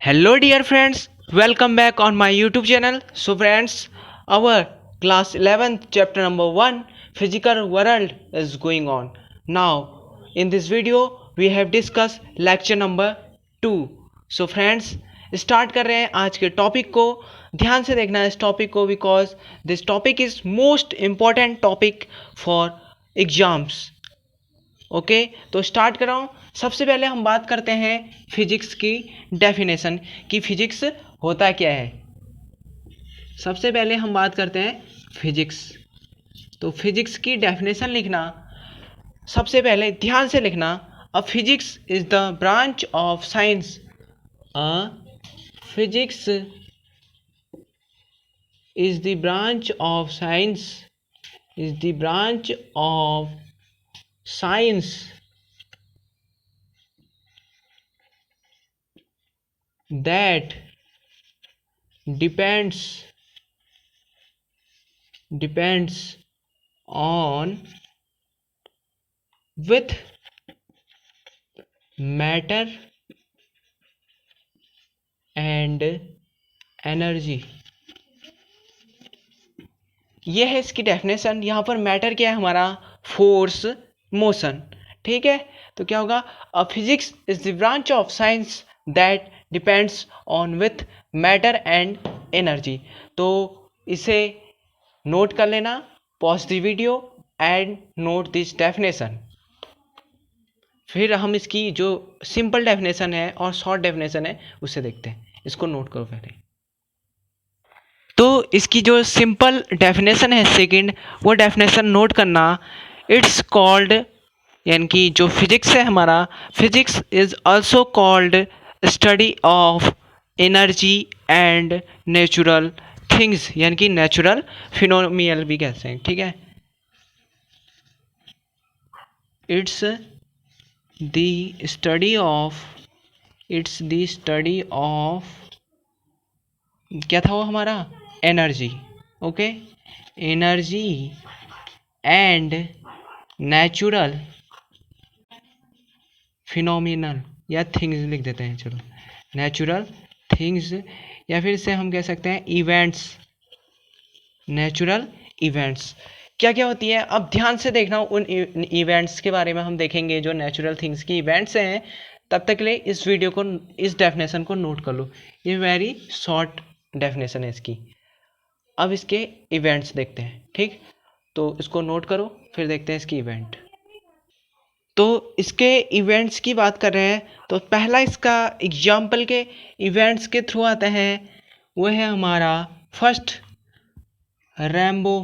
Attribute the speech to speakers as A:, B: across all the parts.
A: Hello dear friends, welcome back on my YouTube channel. So friends, our class 11th chapter number 1 physical world is going on. Now in this video we have discussed lecture number 2. So friends, start कर रहे हैं आज के topic को. ध्यान से देखना है इस टॉपिक को because this topic is most important topic for exams. Okay तो स्टार्ट कर रहा हूँ. सबसे पहले हम बात करते हैं फिजिक्स की डेफिनेशन कि फिजिक्स होता क्या है. सबसे पहले हम बात करते हैं फिजिक्स. तो फिजिक्स की डेफिनेशन लिखना, सबसे पहले ध्यान से लिखना. A physics is the branch of science. A physics is the branch of science. Is the branch of science that depends on with matter and energy. ये है इसकी डेफिनेशन. यहाँ पर मैटर क्या है हमारा? Force, motion. ठीक है, तो क्या होगा? A physics is the branch of science that depends on with matter and energy. तो इसे नोट कर लेना. Pause the video and note this definition. फिर हम इसकी जो सिंपल डेफिनेशन है और शॉर्ट डेफिनेशन है उसे देखते हैं. इसको नोट करो पहले. तो इसकी जो सिंपल डेफिनेशन है सेकंड, वो डेफिनेशन नोट करना. इट्स कॉल्ड, यानी कि जो फिजिक्स है हमारा, physics is also called study of energy and natural things, यानी कि नेचुरल फिनोमिनल भी कहते हैं. ठीक है, इट्स द स्टडी ऑफ क्या था वो हमारा? Energy. Okay, energy and natural phenomenal या थिंग्स लिख देते हैं. चलो, नेचुरल थिंग्स या फिर इसे हम कह सकते हैं इवेंट्स. नेचुरल इवेंट्स क्या क्या होती है? अब ध्यान से देखना. उन इवेंट्स के बारे में हम देखेंगे जो नेचुरल थिंग्स की इवेंट्स हैं. तब तक के लिए इस वीडियो को, इस डेफिनेशन को नोट कर लो. ये वेरी शॉर्ट डेफिनेशन है इसकी. अब इसके इवेंट्स देखते हैं. ठीक, तो इसको नोट करो, फिर देखते हैं इसकी इवेंट. तो इसके इवेंट्स की बात कर रहे हैं तो पहला इसका एग्जाम्पल के इवेंट्स के थ्रू आता है, वो है हमारा फर्स्ट रेनबो.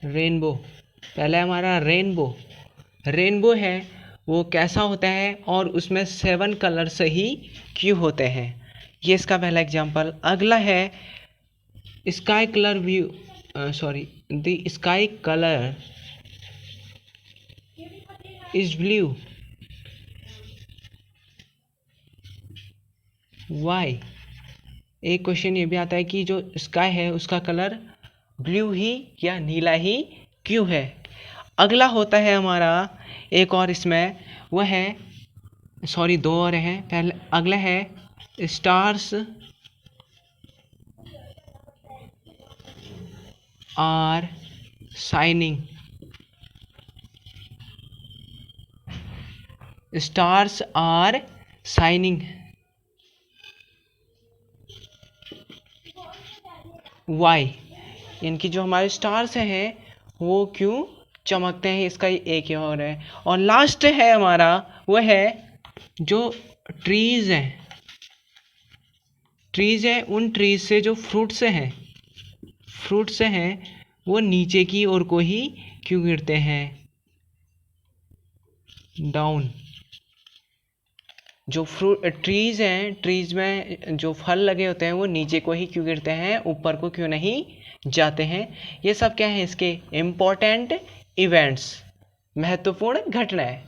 A: पहले हमारा रेनबो है. वो कैसा होता है और उसमें 7 कलर से ही क्यों होते हैं? ये इसका पहला एग्जाम्पल. अगला है sky colour view. The sky colour is blue. Why? एक क्वेश्चन ये भी आता है कि जो स्काई है उसका कलर ब्लू ही या नीला ही क्यों है? अगला होता है हमारा एक और, इसमें वो है, दो और हैं. पहले अगला है stars are shining. Stars are shining. Why? इनकी जो हमारे स्टार्स हैं वो क्यों चमकते हैं, इसका एक ही और है. और लास्ट है हमारा, वो है जो ट्रीज हैं, उन ट्रीज से जो फ्रूट्स हैं वो नीचे की ओर को ही क्यों गिरते हैं? डाउन. जो ट्रीज हैं, ट्रीज में जो फल लगे होते हैं वो नीचे को ही क्यों गिरते हैं, ऊपर को क्यों नहीं जाते हैं? ये सब क्या है? इसके इम्पोर्टेंट इवेंट्स, महत्वपूर्ण घटनाएं.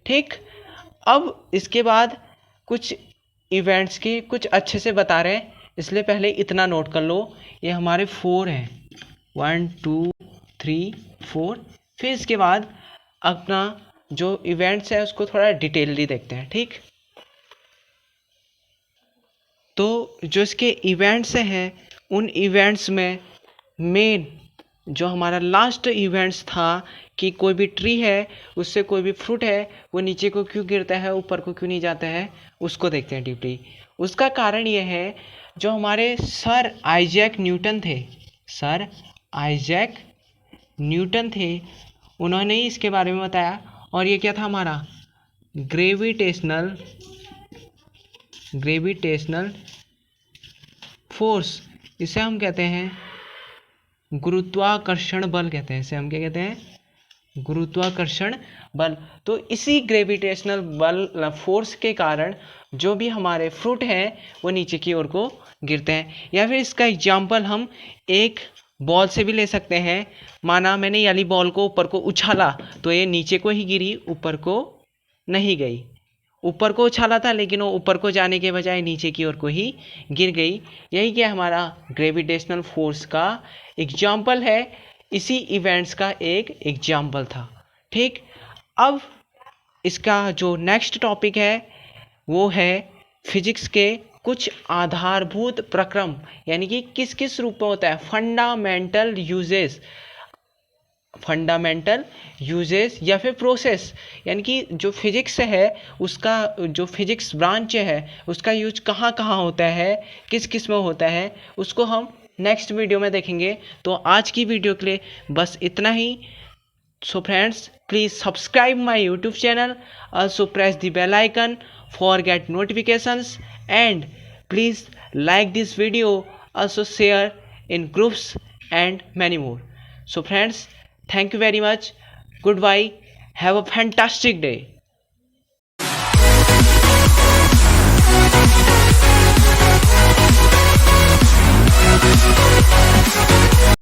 A: ठीक, अब इसके बाद कुछ इवेंट्स की कुछ अच्छे से बता रहे हैं, इसलिए पहले इतना नोट कर लो. ये हमारे 4 हैं, 1 2 3 4. फिर इसके बाद अपना जो इवेंट्स है उसको थोड़ा डिटेलली देखते हैं. ठीक, तो जो इसके इवेंट्स हैं उन इवेंट्स में मेन जो हमारा लास्ट इवेंट्स था कि कोई भी ट्री है उससे कोई भी फ्रूट है वो नीचे को क्यों गिरता है, ऊपर को क्यों नहीं जाता है, उसको देखते हैं डीपली। उसका कारण ये है, जो हमारे सर आइजैक न्यूटन थे, सर आइजैक न्यूटन थे, उन्होंने ही इसके बारे में बताया। और ये क्या था हमारा ग्रेविटेशनल फोर्स, इसे हम कहते हैं गुरुत्वाकर्षण बल कहते हैं। इसे हम क्या कहते हैं, गुरुत्वाकर्षण बल। तो इसी ग्रेविटेशनल बल फोर्स के कारण जो भी हमारे फ्रूट हैं वो नीचे की ओर को गिरते हैं। या फिर इसका एग्जाम्पल हम एक बॉल से भी ले सकते हैं। माना मैंने ये वाली बॉल को ऊपर को उछाला तो ये नीचे को ही गिरी, ऊपर को नहीं गई। ऊपर को उछाला था लेकिन वो ऊपर को जाने के बजाय नीचे की ओर को ही गिर गई। यही क्या हमारा ग्रेविटेशनल फोर्स का एग्जाम्पल है, इसी इवेंट्स का एक एग्जाम्पल था। ठीक, अब इसका जो नेक्स्ट टॉपिक है वो है फिजिक्स के कुछ आधारभूत प्रक्रम, यानी कि किस किस रूप में होता है। फंडामेंटल यूजेस या फिर प्रोसेस, यानी कि जो फिजिक्स है उसका जो फिजिक्स ब्रांच है उसका यूज कहाँ कहाँ होता है, किस किस में होता है, उसको हम नेक्स्ट वीडियो में देखेंगे। तो आज की वीडियो के लिए बस इतना ही। So friends, please subscribe my YouTube channel. Also press the bell icon for get notifications, and please like this video. Also share in groups and many more. So friends, thank you very much. Goodbye. Have a fantastic day.